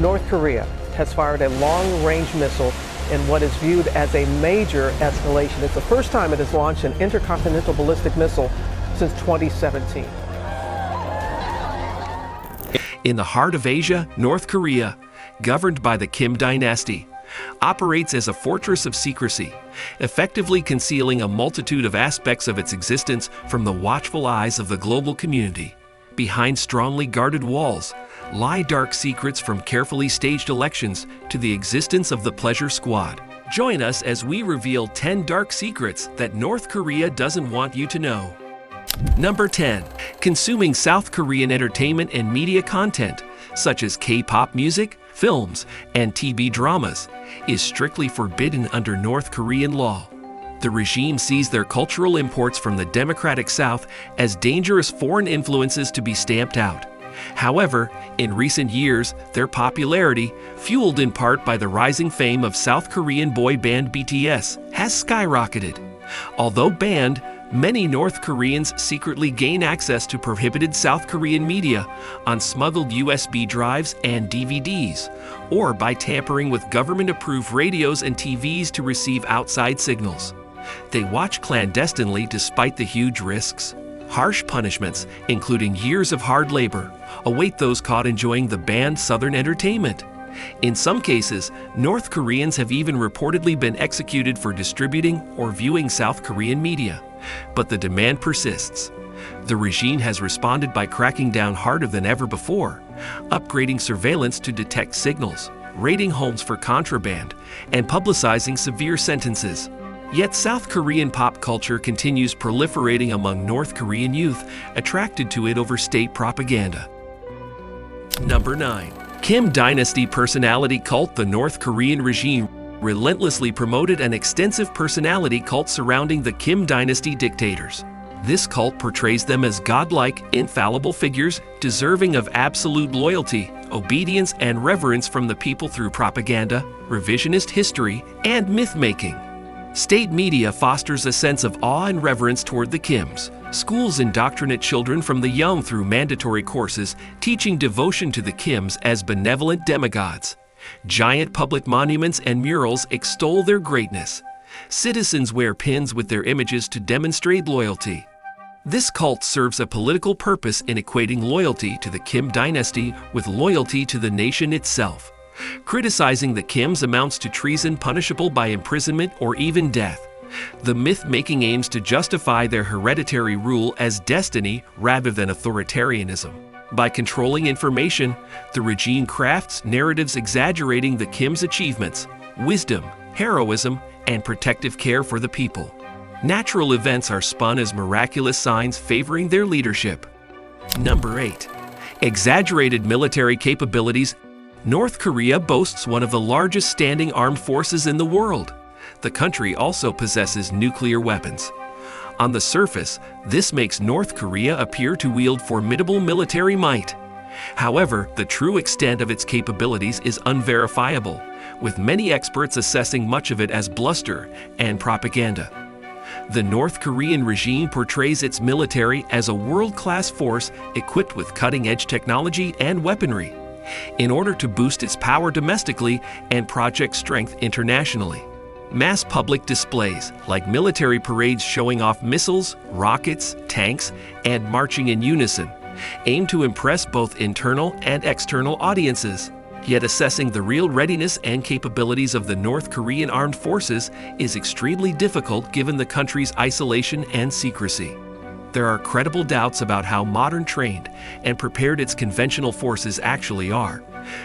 North Korea has fired a long-range missile in what is viewed as a major escalation. It's the first time it has launched an intercontinental ballistic missile since 2017. In the heart of Asia, North Korea, governed by the Kim Dynasty, operates as a fortress of secrecy, effectively concealing a multitude of aspects of its existence from the watchful eyes of the global community. Behind strongly guarded walls lie dark secrets, from carefully staged elections to the existence of the pleasure squad. Join us as we reveal 10 dark secrets that North Korea doesn't want you to know. Number 10. Consuming South Korean entertainment and media content, such as K-pop music, films, and TV dramas, is strictly forbidden under North Korean law. The regime sees their cultural imports from the democratic South as dangerous foreign influences to be stamped out. However, in recent years, their popularity, fueled in part by the rising fame of South Korean boy band BTS, has skyrocketed. Although banned, many North Koreans secretly gain access to prohibited South Korean media on smuggled USB drives and DVDs, or by tampering with government-approved radios and TVs to receive outside signals. They watch clandestinely despite the huge risks. Harsh punishments, including years of hard labor, await those caught enjoying the banned Southern entertainment. In some cases, North Koreans have even reportedly been executed for distributing or viewing South Korean media. But the demand persists. The regime has responded by cracking down harder than ever before, upgrading surveillance to detect signals, raiding homes for contraband, and publicizing severe sentences. Yet South Korean pop culture continues proliferating among North Korean youth, attracted to it over state propaganda. Number 9. Kim Dynasty personality cult. The North Korean regime relentlessly promoted an extensive personality cult surrounding the Kim Dynasty dictators. This cult portrays them as godlike, infallible figures, deserving of absolute loyalty, obedience, and reverence from the people through propaganda, revisionist history, and myth-making. State media fosters a sense of awe and reverence toward the Kims. Schools indoctrinate children from the young through mandatory courses teaching devotion to the Kims as benevolent demigods. Giant public monuments and murals extol their greatness. Citizens wear pins with their images to demonstrate loyalty. This cult serves a political purpose in equating loyalty to the Kim Dynasty with loyalty to the nation itself. Criticizing the Kims amounts to treason punishable by imprisonment or even death. The myth-making aims to justify their hereditary rule as destiny rather than authoritarianism. By controlling information, the regime crafts narratives exaggerating the Kims' achievements, wisdom, heroism, and protective care for the people. Natural events are spun as miraculous signs favoring their leadership. Number 8. Exaggerated military capabilities. North Korea boasts one of the largest standing armed forces in the world. The country also possesses nuclear weapons. On the surface, this makes North Korea appear to wield formidable military might. However, the true extent of its capabilities is unverifiable, with many experts assessing much of it as bluster and propaganda. The North Korean regime portrays its military as a world-class force equipped with cutting-edge technology and weaponry, in order to boost its power domestically and project strength internationally. Mass public displays, like military parades showing off missiles, rockets, tanks, and marching in unison, aim to impress both internal and external audiences. Yet assessing the real readiness and capabilities of the North Korean armed forces is extremely difficult given the country's isolation and secrecy. There are credible doubts about how modern, trained, and prepared its conventional forces actually are.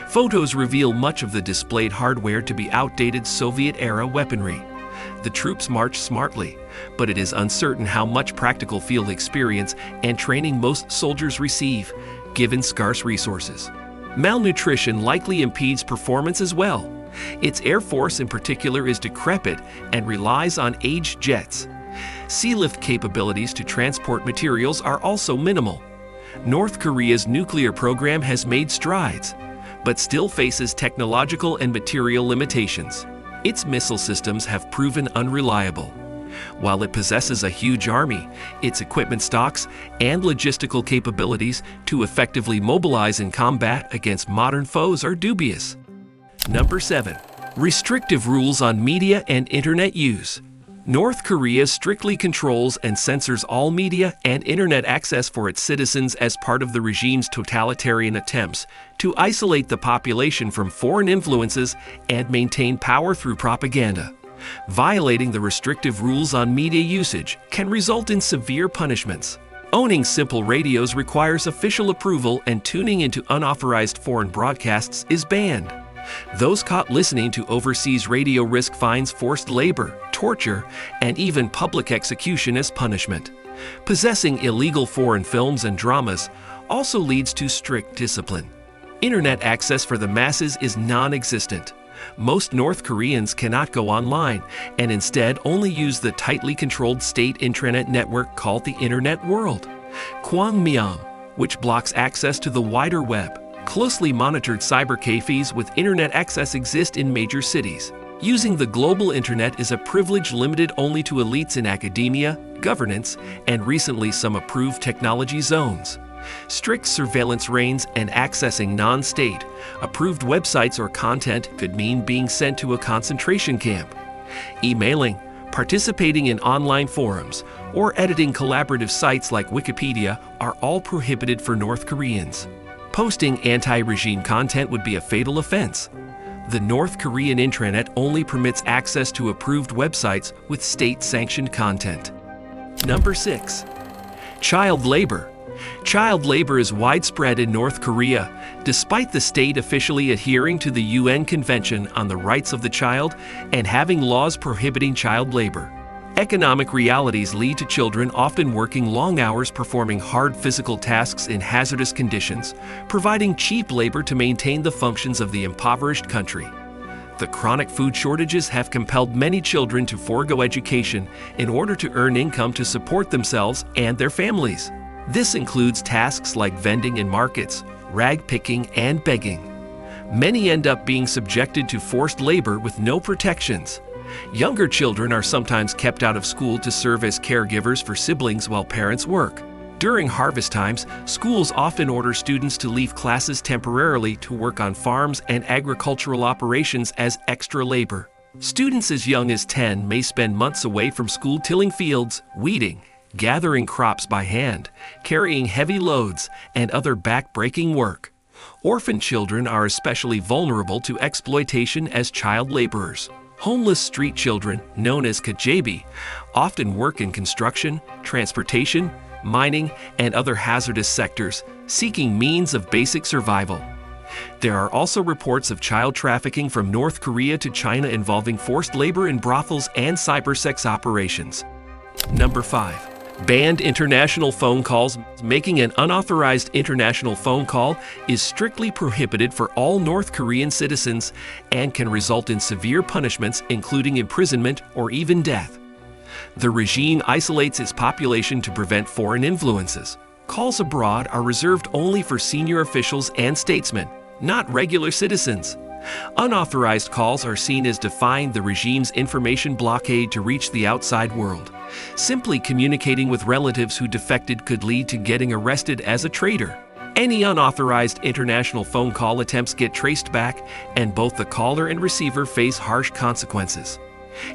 Photos reveal much of the displayed hardware to be outdated Soviet-era weaponry. The troops march smartly, but it is uncertain how much practical field experience and training most soldiers receive, given scarce resources. Malnutrition likely impedes performance as well. Its air force in particular is decrepit and relies on aged jets. Sealift capabilities to transport materials are also minimal. North Korea's nuclear program has made strides, but still faces technological and material limitations. Its missile systems have proven unreliable. While it possesses a huge army, its equipment stocks and logistical capabilities to effectively mobilize in combat against modern foes are dubious. Number 7. Restrictive rules on media and internet use. North Korea strictly controls and censors all media and internet access for its citizens as part of the regime's totalitarian attempts to isolate the population from foreign influences and maintain power through propaganda. Violating the restrictive rules on media usage can result in severe punishments. Owning simple radios requires official approval, and tuning into unauthorized foreign broadcasts is banned. Those caught listening to overseas radio risk fines, forced labor, torture, and even public execution as punishment. Possessing illegal foreign films and dramas also leads to strict discipline. Internet access for the masses is non-existent. Most North Koreans cannot go online and instead only use the tightly controlled state intranet network called the Internet World, Kwangmyeong, which blocks access to the wider web. Closely monitored cyber cafes with internet access exist in major cities. Using the global internet is a privilege limited only to elites in academia, governance, and recently some approved technology zones. Strict surveillance reigns, and accessing non-state, approved websites or content could mean being sent to a concentration camp. Emailing, participating in online forums, or editing collaborative sites like Wikipedia are all prohibited for North Koreans. Posting anti-regime content would be a fatal offense. The North Korean intranet only permits access to approved websites with state-sanctioned content. Number 6. Child labor. Child labor is widespread in North Korea, despite the state officially adhering to the UN Convention on the Rights of the Child and having laws prohibiting child labor. Economic realities lead to children often working long hours performing hard physical tasks in hazardous conditions, providing cheap labor to maintain the functions of the impoverished country. The chronic food shortages have compelled many children to forego education in order to earn income to support themselves and their families. This includes tasks like vending in markets, rag picking, and begging. Many end up being subjected to forced labor with no protections. Younger children are sometimes kept out of school to serve as caregivers for siblings while parents work. During harvest times, schools often order students to leave classes temporarily to work on farms and agricultural operations as extra labor. Students as young as 10 may spend months away from school tilling fields, weeding, gathering crops by hand, carrying heavy loads, and other back-breaking work. Orphan children are especially vulnerable to exploitation as child laborers. Homeless street children, known as kajabi, often work in construction, transportation, mining, and other hazardous sectors, seeking means of basic survival. There are also reports of child trafficking from North Korea to China involving forced labor in brothels and cybersex operations. Number 5. Banned international phone calls. Making an unauthorized international phone call is strictly prohibited for all North Korean citizens and can result in severe punishments, including imprisonment or even death. The regime isolates its population to prevent foreign influences. Calls abroad are reserved only for senior officials and statesmen, not regular citizens. Unauthorized calls are seen as defying the regime's information blockade to reach the outside world. Simply communicating with relatives who defected could lead to getting arrested as a traitor. Any unauthorized international phone call attempts get traced back, and both the caller and receiver face harsh consequences.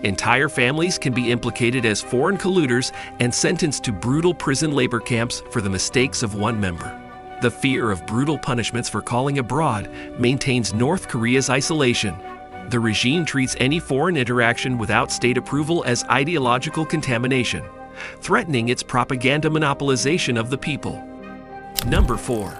Entire families can be implicated as foreign colluders and sentenced to brutal prison labor camps for the mistakes of one member. The fear of brutal punishments for calling abroad maintains North Korea's isolation. The regime treats any foreign interaction without state approval as ideological contamination, threatening its propaganda monopolization of the people. Number 4.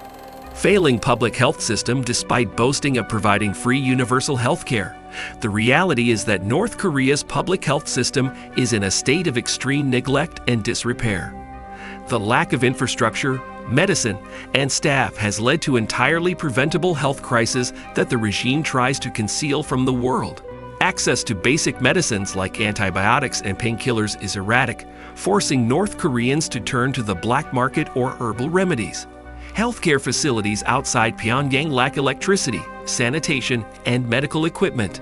Failing public health system despite boasting of providing free universal health care. The reality is that North Korea's public health system is in a state of extreme neglect and disrepair. The lack of infrastructure, medicine, and staff has led to entirely preventable health crises that the regime tries to conceal from the world. Access to basic medicines like antibiotics and painkillers is erratic, forcing North Koreans to turn to the black market or herbal remedies. Healthcare facilities outside Pyongyang lack electricity, sanitation, and medical equipment.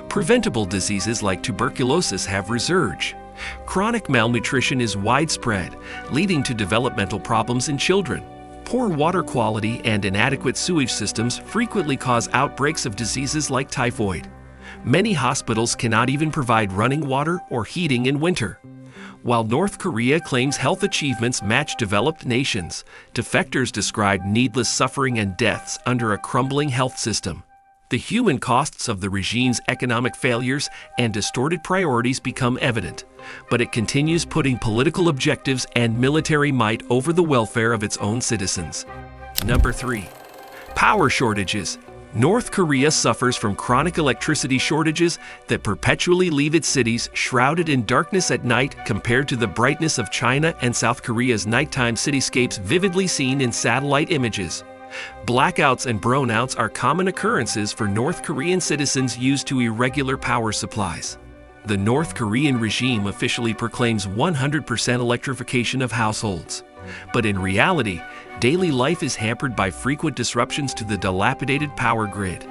Preventable diseases like tuberculosis have resurged. Chronic malnutrition is widespread, leading to developmental problems in children. Poor water quality and inadequate sewage systems frequently cause outbreaks of diseases like typhoid. Many hospitals cannot even provide running water or heating in winter. While North Korea claims health achievements match developed nations, defectors describe needless suffering and deaths under a crumbling health system. The human costs of the regime's economic failures and distorted priorities become evident, but it continues putting political objectives and military might over the welfare of its own citizens. Number 3. Power shortages. North Korea suffers from chronic electricity shortages that perpetually leave its cities shrouded in darkness at night compared to the brightness of China and South Korea's nighttime cityscapes vividly seen in satellite images. Blackouts and brownouts are common occurrences for North Korean citizens used to irregular power supplies. The North Korean regime officially proclaims 100% electrification of households. But in reality, daily life is hampered by frequent disruptions to the dilapidated power grid.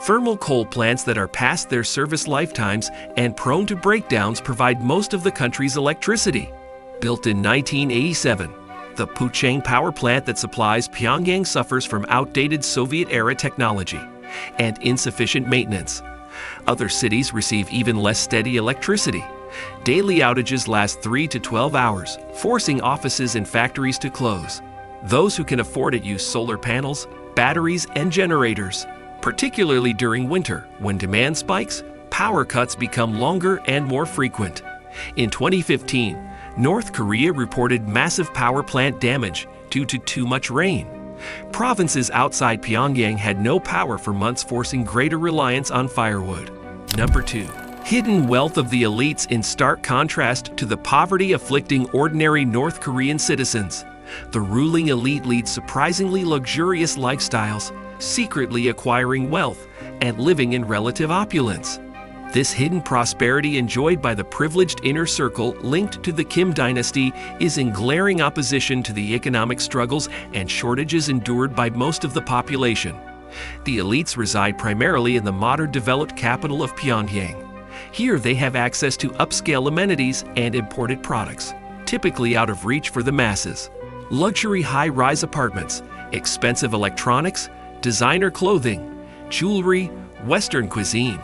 Thermal coal plants that are past their service lifetimes and prone to breakdowns provide most of the country's electricity. Built in 1987, the Puchang power plant that supplies Pyongyang suffers from outdated Soviet-era technology and insufficient maintenance. Other cities receive even less steady electricity. Daily outages last 3 to 12 hours, forcing offices and factories to close. Those who can afford it use solar panels, batteries, and generators. Particularly during winter, when demand spikes, power cuts become longer and more frequent. In 2015, North Korea reported massive power plant damage due to too much rain. Provinces outside Pyongyang had no power for months, forcing greater reliance on firewood. Number 2. Hidden wealth of the elites in stark contrast to the poverty afflicting ordinary North Korean citizens. The ruling elite leads surprisingly luxurious lifestyles, secretly acquiring wealth and living in relative opulence. This hidden prosperity enjoyed by the privileged inner circle linked to the Kim dynasty is in glaring opposition to the economic struggles and shortages endured by most of the population. The elites reside primarily in the modern developed capital of Pyongyang. Here they have access to upscale amenities and imported products, typically out of reach for the masses. Luxury high-rise apartments, expensive electronics, designer clothing, jewelry, Western cuisine,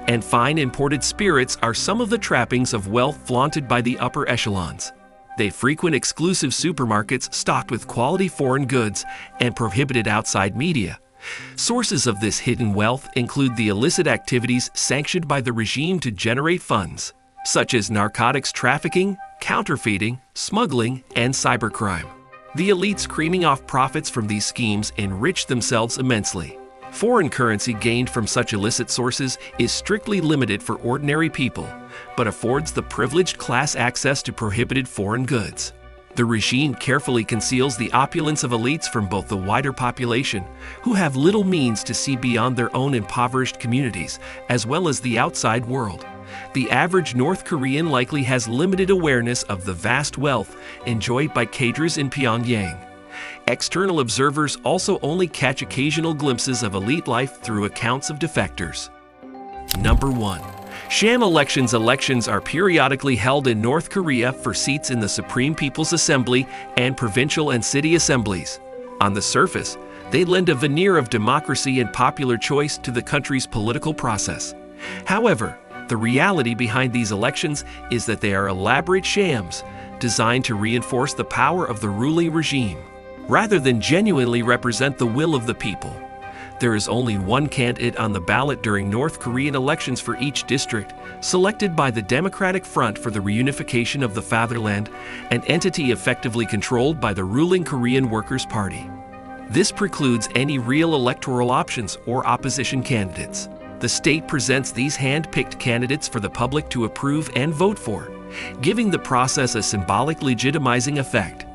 and fine imported spirits are some of the trappings of wealth flaunted by the upper echelons. They frequent exclusive supermarkets stocked with quality foreign goods and prohibited outside media. Sources of this hidden wealth include the illicit activities sanctioned by the regime to generate funds, such as narcotics trafficking, counterfeiting, smuggling, and cybercrime. The elites creaming off profits from these schemes enrich themselves immensely. Foreign currency gained from such illicit sources is strictly limited for ordinary people, but affords the privileged class access to prohibited foreign goods. The regime carefully conceals the opulence of elites from both the wider population, who have little means to see beyond their own impoverished communities, as well as the outside world. The average North Korean likely has limited awareness of the vast wealth enjoyed by cadres in Pyongyang. External observers also only catch occasional glimpses of elite life through accounts of defectors. Number 1. Sham elections. Elections are periodically held in North Korea for seats in the Supreme People's Assembly and provincial and city assemblies. On the surface, they lend a veneer of democracy and popular choice to the country's political process. However, the reality behind these elections is that they are elaborate shams designed to reinforce the power of the ruling regime, rather than genuinely represent the will of the people. There is only one candidate on the ballot during North Korean elections for each district, selected by the Democratic Front for the Reunification of the Fatherland, an entity effectively controlled by the ruling Korean Workers' Party. This precludes any real electoral options or opposition candidates. The state presents these hand-picked candidates for the public to approve and vote for, giving the process a symbolic legitimizing effect.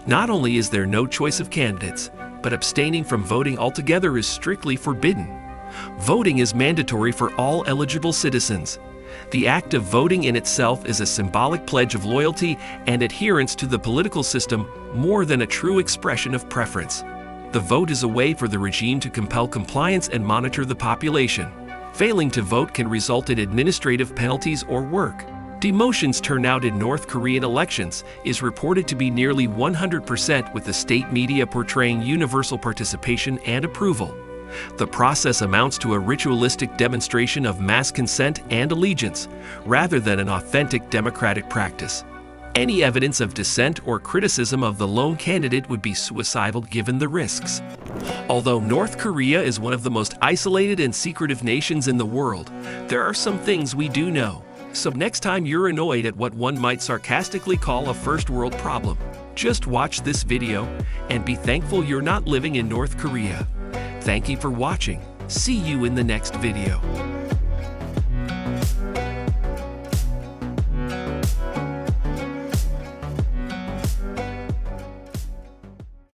Not only is there no choice of candidates, but abstaining from voting altogether is strictly forbidden. Voting is mandatory for all eligible citizens. The act of voting in itself is a symbolic pledge of loyalty and adherence to the political system more than a true expression of preference. The vote is a way for the regime to compel compliance and monitor the population. Failing to vote can result in administrative penalties or work. Demotions turnout in North Korean elections is reported to be nearly 100%, with the state media portraying universal participation and approval. The process amounts to a ritualistic demonstration of mass consent and allegiance, rather than an authentic democratic practice. Any evidence of dissent or criticism of the lone candidate would be suicidal given the risks. Although North Korea is one of the most isolated and secretive nations in the world, there are some things we do know. So next time you're annoyed at what one might sarcastically call a first world problem, just watch this video and be thankful you're not living in North Korea. Thank you for watching. See you in the next video.